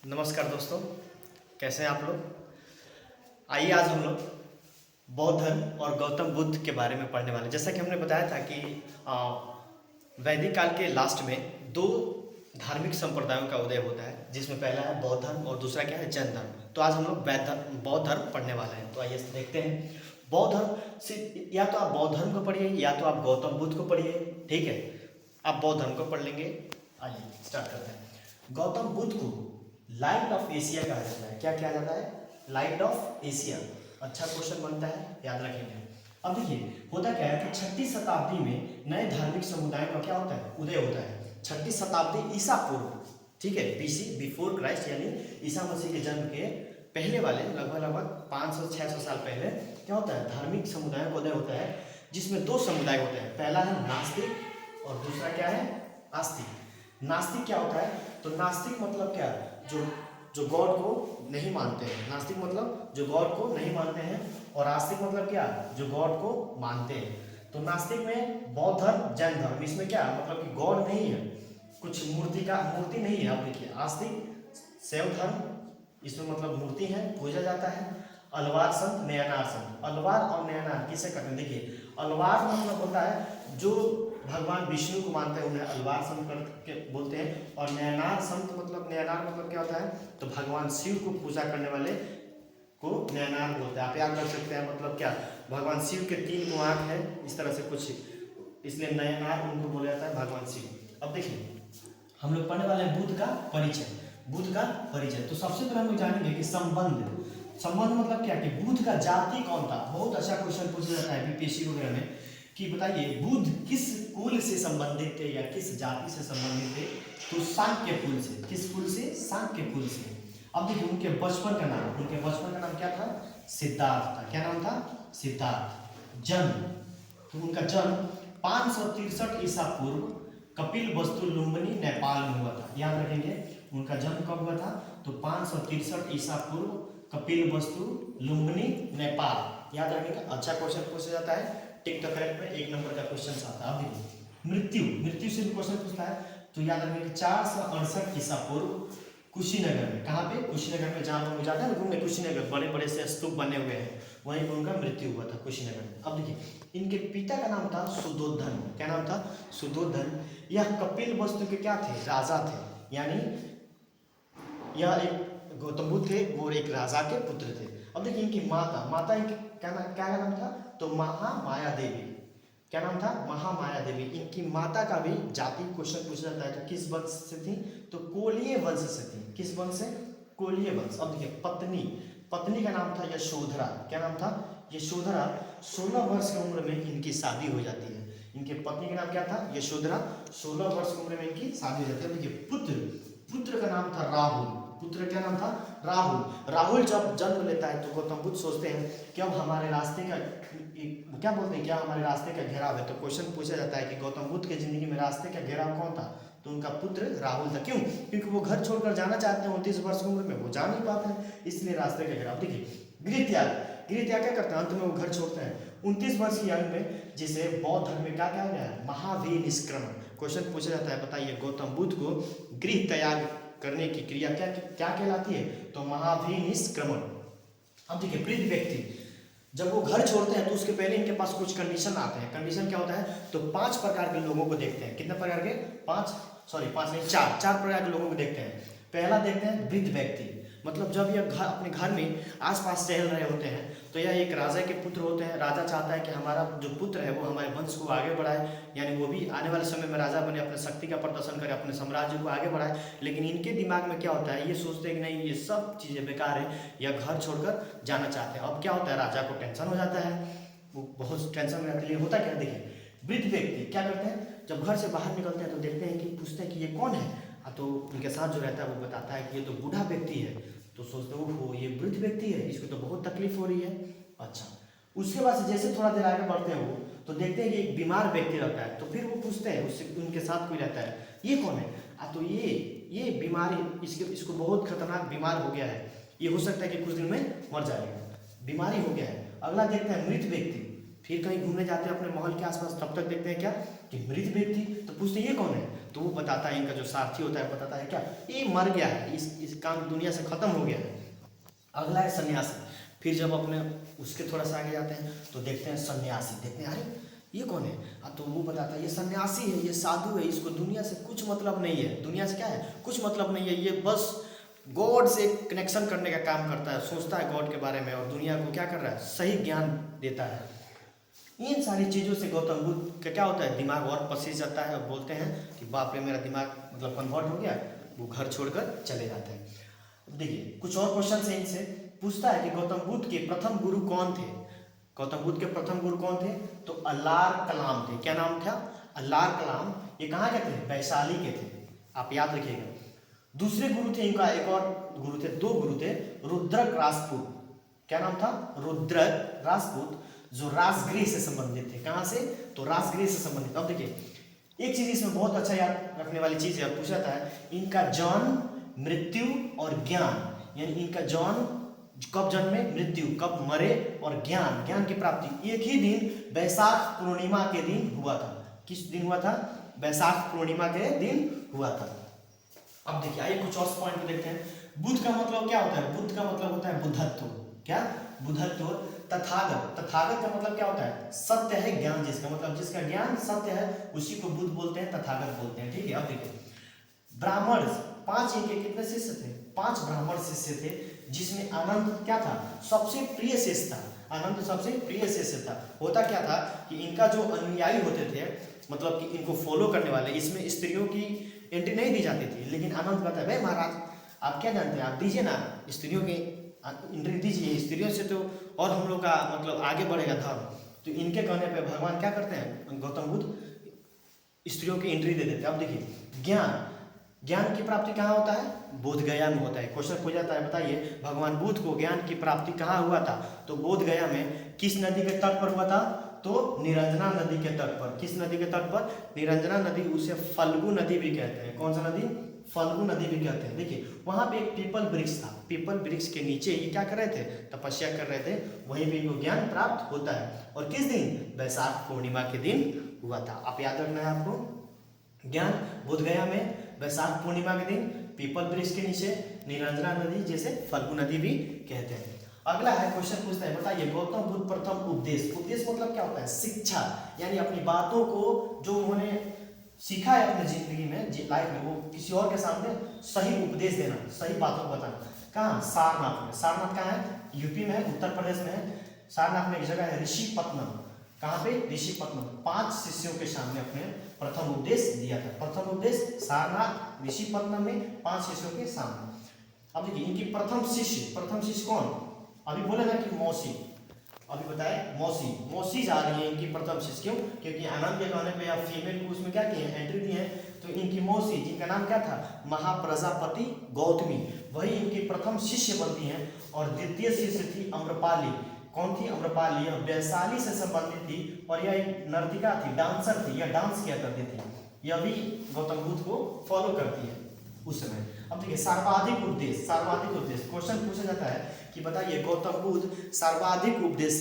नमस्कार दोस्तों, कैसे हैं आप लोग। आइए आज हम लोग बौद्ध धर्म और गौतम बुद्ध के बारे में पढ़ने वाले हैं। जैसा कि हमने बताया था कि वैदिक काल के लास्ट में दो धार्मिक संप्रदायों का उदय होता है, जिसमें पहला है बौद्ध धर्म और दूसरा क्या है, जैन धर्म। तो आज हम लोग बौद्ध धर्म पढ़ने वाले हैं। तो आइए देखते हैं। बौद्ध धर्म से या तो आप बौद्ध धर्म को पढ़िए या तो आप गौतम बुद्ध को पढ़िए, ठीक है। आप बौद्ध धर्म को पढ़ लेंगे। आइए स्टार्ट करते हैं। गौतम बुद्ध को लाइट ऑफ एशिया कहा जाता है। क्या कहा जाता है? Light of Asia. अच्छा क्वेश्चन बनता है, याद रखेंगे। अब देखिए होता क्या है कि 6वीं शताब्दी में नए धार्मिक समुदायों का क्या होता है, उदय होता है। 6वीं शताब्दी ईसा पूर्व, ठीक है, बीसी बिफोर क्राइस्ट, यानी ईसा मसीह के जन्म के पहले वाले लगभग 500-600 साल पहले क्या होता है, धार्मिक समुदायों का उदय होता है, जिसमें दो समुदाय होते हैं। पहला है नास्तिक और दूसरा क्या है, आस्तिक। नास्तिक क्या होता है? तो नास्तिक मतलब क्या, जो गॉड को नहीं मानते हैं। नास्तिक मतलब जो गॉड को नहीं मानते हैं, और आस्तिक मतलब क्या, जो गॉड को मानते हैं। तो नास्तिक में बौद्ध धर्म, जैन धर्म, इसमें क्या मतलब कि गॉड नहीं है, कुछ मूर्ति नहीं है। अब देखिए आस्तिक शैव धर्म, इसमें मतलब मूर्ति है, पूजा जाता है। अलवार संत, नयनार संत। अलवार और नयनार किसे कहते हैं? देखिए अलवार मतलब होता है जो भगवान विष्णु को मानते हैं, उन्हें अलवार संत करके बोलते हैं। और नयनार संत मतलब, नयनार मतलब क्या होता है, तो भगवान शिव को पूजा करने वाले को नयनार बोलते हैं। आप याद कर सकते हैं, मतलब क्या, भगवान शिव के 3 आँख है, इस तरह से कुछ, इसलिए नयनार उनको बोला जाता है भगवान शिव। अब देखिए हम लोग पढ़ने वाले हैं बुद्ध का परिचय। बुद्ध का परिचय, तो सबसे पहले हम लोग जानेंगे कि संबंध मतलब क्या, कि बुद्ध का जाति कौन था। बहुत अच्छा क्वेश्चन पूछा जाता है बीपीएससी वगैरह में, कि बताइए बुद्ध किस कुल से संबंधित थे या किस जाति से संबंधित थे। तो शाक्य कुल से। किस कुल से? शाक्य कुल से। अब देखिए उनके बचपन का नाम क्या था? सिद्धार्थ था। क्या नाम था? सिद्धार्थ। जन्म, तो उनका जन्म 563 ईसा पूर्व कपिल वस्तु लुम्बिनी नेपाल में हुआ था। याद रखेंगे उनका जन्म कब हुआ था, तो 563 ईसा पूर्व कपिल वस्तु लुम्बिनी नेपाल। याद रखेंगे, अच्छा क्वेश्चन पूछा जाता है। टिक द करेक्ट में 1 नंबर का क्वेश्चन आता है। अब मृत्यु से भी क्वेश्चन पूछता है, तो याद रखेंगे 468 ईसा पूर्व कुशीनगर में। कहाँ पे? कुशीनगर में, जहाँ लोग जाते हैं ना घूमने, कुशीनगर बड़े बड़े से स्तूप बने हुए हैं, वहीं पर उनका मृत्यु हुआ था, कुशीनगर में। अब देखिए इनके पिता का नाम था सुद्धोधन। क्या नाम था? सुद्धोधन। यह कपिल वस्तु के क्या थे? राजा थे। यानी यह एक गौतम बुद्ध थे, वो एक राजा के पुत्र थे। अब देखिए इनकी माता इनकी क्या नाम था, तो महामाया देवी। क्या नाम था? महामाया देवी। इनकी माता का भी जाति क्वेश्चन पूछा जाता है, तो किस वंश से थी, तो कोलीय वंश से थी। किस वंश से? कोलीय वंश। अब देखिए पत्नी का नाम था यशोधरा। क्या नाम था? यशोधरा। 16 वर्ष की उम्र में इनकी शादी हो जाती है। इनके पत्नी का नाम क्या था? यशोधरा। 16 वर्ष की उम्र में इनकी शादी हो जाती है। देखिए पुत्र का नाम था राहुल। पुत्र क्या नाम था? राहुल जब जन्म लेता है तो गौतम बुद्ध सोचते हैं कि अब हमारे रास्ते का, क्या बोलते हैं, क्या हमारे रास्ते का घेराव है। तो क्वेश्चन पूछा जाता है कि गौतम बुद्ध की जिंदगी में रास्ते का घेराव कौन था, तो उनका पुत्र राहुल था। क्यों? क्योंकि वो घर छोड़कर जाना चाहते हैं, 29 वर्ष की उम्र में वो जा नहीं पाते हैं, इसलिए रास्ते का घेराव। देखिए गृह त्याग क्या करते हैं, अंत में वो घर छोड़ते हैं 29 वर्ष की आयु में, जिसे बौद्ध धर्म में क्या कहा गया है? महावीर निष्क्रमण। क्वेश्चन पूछा जाता है, बताइए गौतम बुद्ध को गृह त्याग करने की क्रिया क्या कहलाती है, तो महावीर निष्क्रमण। अब देखिए वृद्ध व्यक्ति जब वो घर छोड़ते हैं तो उसके पहले इनके पास कुछ कंडीशन आते हैं। कंडीशन क्या होता है, तो 5 प्रकार के लोगों को देखते हैं। कितने प्रकार के? 4 प्रकार के लोगों को देखते हैं। पहला देखते हैं वृद्ध व्यक्ति, मतलब जब यह अपने घर में आसपास टहल रहे होते हैं, तो यह एक राजा के पुत्र होते हैं। राजा चाहता है कि हमारा जो पुत्र है वो हमारे वंश को आगे बढ़ाए, यानी वो भी आने वाले समय में राजा बने, अपने शक्ति का प्रदर्शन करे, अपने साम्राज्य को आगे बढ़ाए। लेकिन इनके दिमाग में क्या होता है, ये सोचते हैं कि नहीं ये सब चीज़ें बेकार है, या घर छोड़कर जाना चाहते हैं। अब क्या होता है, राजा को टेंशन हो जाता है, वो बहुत टेंशन में रहते हैं। होता क्या, देखिए वृद्ध व्यक्ति क्या करते हैं, जब घर से बाहर निकलते हैं तो देखते हैं कि पूछते हैं कि ये कौन है, तो उनके साथ जो रहता है वो बताता है कि ये तो बूढ़ा व्यक्ति है। तो सोचते हो वो ये वृद्ध व्यक्ति है, इसको तो बहुत तकलीफ हो रही है। अच्छा, उसके बाद से जैसे थोड़ा देर आगे बढ़ते हैं वो, तो देखते हैं कि एक बीमार व्यक्ति रहता है। तो फिर वो पूछते हैं उससे, उनके साथ कोई रहता है, ये कौन है? तो ये बीमारी, इसको बहुत खतरनाक बीमार हो गया है, ये हो सकता है कि कुछ दिन में मर जाएगा, बीमारी हो गया है। अगला देखते हैं मृत व्यक्ति। फिर कहीं घूमने जाते हैं अपने महल के आसपास, तब तक देखते हैं क्या, कि मृत व्यक्ति। तो पूछते हैं ये कौन है, तो वो बताता है, इनका जो सारथी होता है बताता है क्या, ये मर गया है, इस काम दुनिया से खत्म हो गया है। अगला है सन्यासी। फिर जब अपने उसके थोड़ा सा आगे जाते हैं तो देखते हैं सन्यासी, देखते हैं अरे ये कौन है, तो वो बताता है ये सन्यासी है, ये साधु है, इसको दुनिया से कुछ मतलब नहीं है। दुनिया से क्या है, कुछ मतलब नहीं है, ये बस गॉड से कनेक्शन करने का काम करता है, सोचता है गॉड के बारे में और दुनिया को क्या कर रहा है, सही ज्ञान देता है। इन सारी चीज़ों से गौतम बुद्ध का क्या होता है, दिमाग और पसीज जाता है और बोलते हैं कि बाप रे मेरा दिमाग मतलब कन्वर्ट हो गया। वो घर छोड़कर चले जाते हैं। देखिए कुछ और क्वेश्चन है इनसे, पूछता है कि गौतम बुद्ध के प्रथम गुरु कौन थे। गौतम बुद्ध के प्रथम गुरु कौन थे, तो अल्लार कलाम थे। क्या नाम था, अल्लार कलाम। ये कहाँ के थे, वैशाली के थे, आप याद रखिएगा। दूसरे गुरु थे इनका, एक और गुरु थे, दो गुरु थे, रुद्रक राजपूत। क्या नाम था, रुद्रक राजपूत, जो राजगृह से संबंधित थे। कहाँ से, तो राजगृह से संबंधित। अब देखिए एक चीज इसमें बहुत अच्छा याद रखने वाली चीज है, पूछा था इनका जन्म, मृत्यु और ज्ञान, यानी इनका जन्म कब जन्मे, मृत्यु कब मरे, और ज्ञान, ज्ञान की प्राप्ति एक ही दिन वैशाख पूर्णिमा के दिन हुआ था। किस दिन हुआ था, वैशाख पूर्णिमा के दिन हुआ था। अब देखिए आइए कुछ और पॉइंट को देखते हैं। बुद्ध का मतलब क्या होता है, बुद्ध का मतलब होता है बुद्धत्व। क्या, बुद्धत्व। तथागत, तथागत का मतलब क्या होता है, सत्य है ज्ञान जिसका, मतलब जिसका ज्ञान सत्य है उसी को बुद्ध बोलते हैं, तथागत बोलते हैं। ठीक है। अब देखिए ब्राह्मण, 5 इनके कितने शिष्य थे, 5 ब्राह्मण शिष्य थे, जिसमें आनंद क्या था, सबसे प्रिय शिष्य था। आनंद सबसे प्रिय शिष्य था। होता क्या था कि इनका जो अनुयायी होते थे, मतलब कि इनको फॉलो करने वाले, इसमें स्त्रियों की एंट्री नहीं दी जाती थी। लेकिन आनंद कहता है भाई महाराज आप क्या जानते हैं, आप दीजिए ना, स्त्रियों की एंट्री दीजिए, स्त्रियों से तो और हम लोग का मतलब आगे बढ़ेगा धर्म। तो इनके कहने पे भगवान क्या करते हैं, गौतम बुद्ध स्त्रियों की एंट्री दे देते हैं। अब देखिए ज्ञान, ज्ञान की प्राप्ति कहाँ होता है, बोध गया में होता है। क्वेश्चन पूछा जाता है बताइए भगवान बुद्ध को ज्ञान की प्राप्ति कहाँ हुआ था, तो बोध गया में। किस नदी के तट पर हुआ था, तो निरंजना नदी के तट पर। किस नदी के तट पर, निरंजना नदी, उसे फल्गु नदी भी कहते हैं। कौन सा नदी, फल्गु नदी भी कहते हैं। देखिए वहां पे एक पीपल वृक्ष था, पीपल वृक्ष के नीचे ये क्या कर रहे थे, तपस्या कर रहे थे, वहीं पे इनको ज्ञान प्राप्त होता है। और किस दिन, वैशाख पूर्णिमा के दिन हुआ था। आप याद रखना है आपको, ज्ञान बोध गया में, वैशाख पूर्णिमा के दिन, पीपल वृक्ष के नीचे, निरंजना नदी जिसे फल्गु नदी भी कहते हैं। अगला है क्वेश्चन पूछता है बताइए गौतम बुद्ध प्रथम उपदेश। उपदेश मतलब क्या होता है, शिक्षा, यानी अपनी बातों को जो उन्होंने सीखा है अपनी जिंदगी में, लाइफ में, वो किसी और के सामने सही उपदेश देना, सही बातों को बताना। कहाँ, सारनाथ में। सारनाथ कहाँ है, यूपी में है, उत्तर प्रदेश में है। सारनाथ में एक जगह है ऋषिपत्नम। कहाँ पे, ऋषिपत्नम। 5 शिष्यों के सामने अपने प्रथम उपदेश दिया था। प्रथम उपदेश सारनाथ ऋषिपत्नम में 5 शिष्यों के सामने। अब देखिए इनकी प्रथम शिष्य कौन, अभी बोले ना कि मौसी, अभी बताए मौसी, मौसी जा रही है इनकी प्रथम शिष्य। क्यों, क्योंकि आनंद के कहने पे या फीमेल को उसमें क्या किए, एंट्री दी है। तो इनकी मौसी जिनका नाम क्या था, महाप्रजापति गौतमी, वही इनकी प्रथम शिष्य बनती हैं। और द्वितीय शिष्य थी अम्रपाली। कौन थी, अम्रपाली, यह वैशाली से संबंधित थी और यह एक नर्तिका थी, डांसर थी, यह डांस किया करती थी। यह भी गौतम बुद्ध को फॉलो करती है उस समय। अब देखिए सर्वाधिक उपदेश, सर्वाधिक उपदेश क्वेश्चन पूछा जाता है कि बताइए गौतम बुद्ध सर्वाधिक उपदेश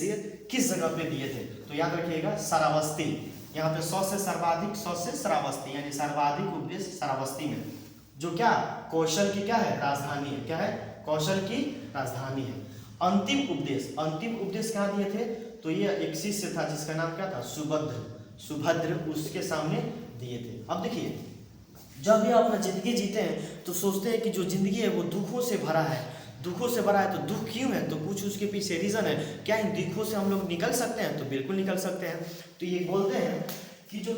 किस जगह पे दिए थे, तो याद रखिएगा श्रावस्ती। यहाँ पे 100 से सर्वाधिक, 100 से श्रावस्ती, यानी सर्वाधिक उपदेश श्रावस्ती में, जो क्या कौशल की क्या है, राजधानी है। क्या है, कौशल की राजधानी है। अंतिम उपदेश कहाँ दिए थे, तो ये एक शिष्य था जिसका नाम क्या था, सुभद्र, उसके सामने दिए थे। अब देखिए जब भी आप अपना जिंदगी जीते हैं तो सोचते हैं कि जो जिंदगी है वो दुखों से भरा है, तो दुख क्यों है, तो कुछ उसके पीछे रीजन है। क्या इन दुखों से हम लोग निकल सकते हैं, तो बिल्कुल निकल सकते हैं। तो ये बोलते हैं कि जो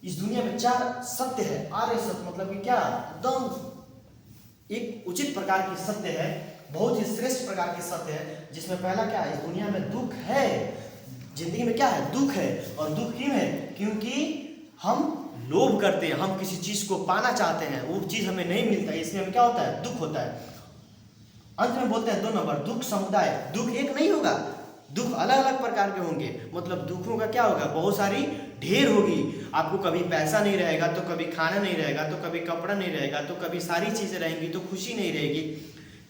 इस दुनिया में 4 सत्य है, आर्य सत्य, मतलब कि क्या, एकदम एक उचित प्रकार की सत्य है, बहुत ही श्रेष्ठ प्रकार की सत्य है, जिसमें पहला क्या है, इस दुनिया में दुख है, जिंदगी में क्या है, दुख है। और दुख क्यों है, क्योंकि हम लोभ करते हैं, हम किसी चीज को पाना चाहते हैं, वो चीज हमें नहीं मिलता है, इसलिए हमें क्या होता है, दुख होता है। अंत में बोलते हैं 2 नंबर, दुख समुदाय। दुख एक नहीं होगा, दुख अलग अलग प्रकार के होंगे, मतलब दुखों का क्या होगा, बहुत सारी ढेर होगी। आपको कभी पैसा नहीं रहेगा तो कभी खाना नहीं रहेगा, तो कभी कपड़ा नहीं रहेगा, तो कभी सारी चीजें रहेंगी तो खुशी नहीं रहेगी,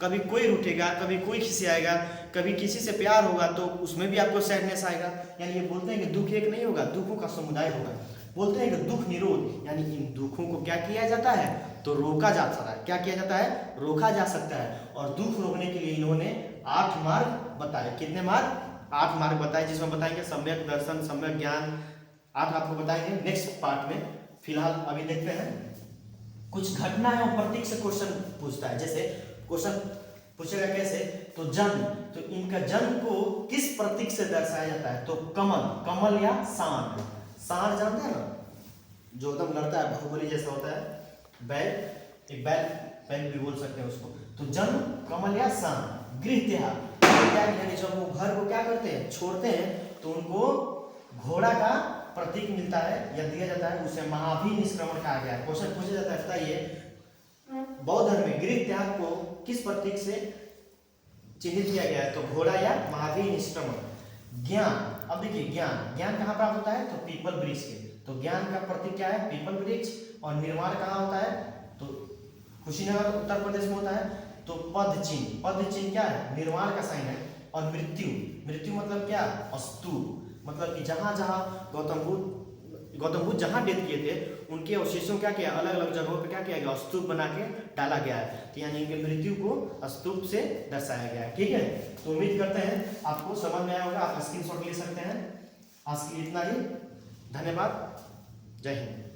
कभी कोई रूठेगा, कभी कोई खिसियाएगा, कभी किसी से प्यार होगा तो उसमें भी आपको सैडनेस आएगा। यानी ये बोलते हैं कि दुख एक नहीं होगा, दुखों का समुदाय होगा। बोलते हैं कि दुख निरोध, यानी इन दुखों को क्या किया जाता है, तो रोका जा सकता है। क्या किया जाता है, रोका जा सकता है। और दुख रोकने के लिए इन्होंने 8 मार्ग बताए। कितने मार्ग, 8 मार्ग बताए, जिसमें बताएंगे सम्यक दर्शन, सम्यक ज्ञान, 8 आपको बताएंगे नेक्स्ट पार्ट में। फिलहाल अभी देखते हैं कुछ घटनाएं और प्रतीक से क्वेश्चन पूछता है। जैसे क्वेश्चन पूछेगा कैसे, तो जन्म, तो इनका जन्म को किस प्रतीक से दर्शाया जाता है, तो कमल, कमल या सांड। सांड जानते हैं ना, जो एकदम लड़ता है, बाहुबली जैसा होता है, बैल, एक बैल, बैल भी बोल सकते हैं उसको। तो जन्म कमल या सांड। गृह त्याग, यानी जब वो घर को क्या करते हैं, छोड़ते हैं, तो उनको घोड़ा का प्रतीक मिलता है या दिया जाता है, उसे महावीर निष्क्रमण कहा गया है। क्वेश्चन पूछा जाता है, बताइए बौद्ध धर्म में गृह त्याग को किस प्रतीक से चिन्हित किया गया है, तो घोड़ा या महावीर निष्क्रमण। ज्ञान, अब देखिए ज्ञान, ज्ञान कहाँ प्राप्त होता है, तो पीपल वृक्ष के। तो ज्ञान का प्रतीक क्या है, पीपल वृक्ष। और निर्वाण कहाँ होता है, तो कुशीनगर उत्तर प्रदेश में होता है। तो पद चिन्ह, पद चिन्ह क्या है, निर्वाण का साइन है। और मृत्यु, मृत्यु मतलब क्या, स्तूप, मतलब कि जहाँ जहाँ गौतम बुद्ध जहाँ डेथ किए थे, उनके अवशेषों क्या किया, अलग अलग जगहों पे क्या किया गया, स्तूप बना के डाला गया है। तो यानी इनके मृत्यु को स्तूप से दर्शाया गया है। ठीक है, तो उम्मीद करते हैं आपको समझ में आया होगा, आप स्क्रीनशॉट ले सकते हैं। आज के लिए इतना ही, धन्यवाद, जय हिंद।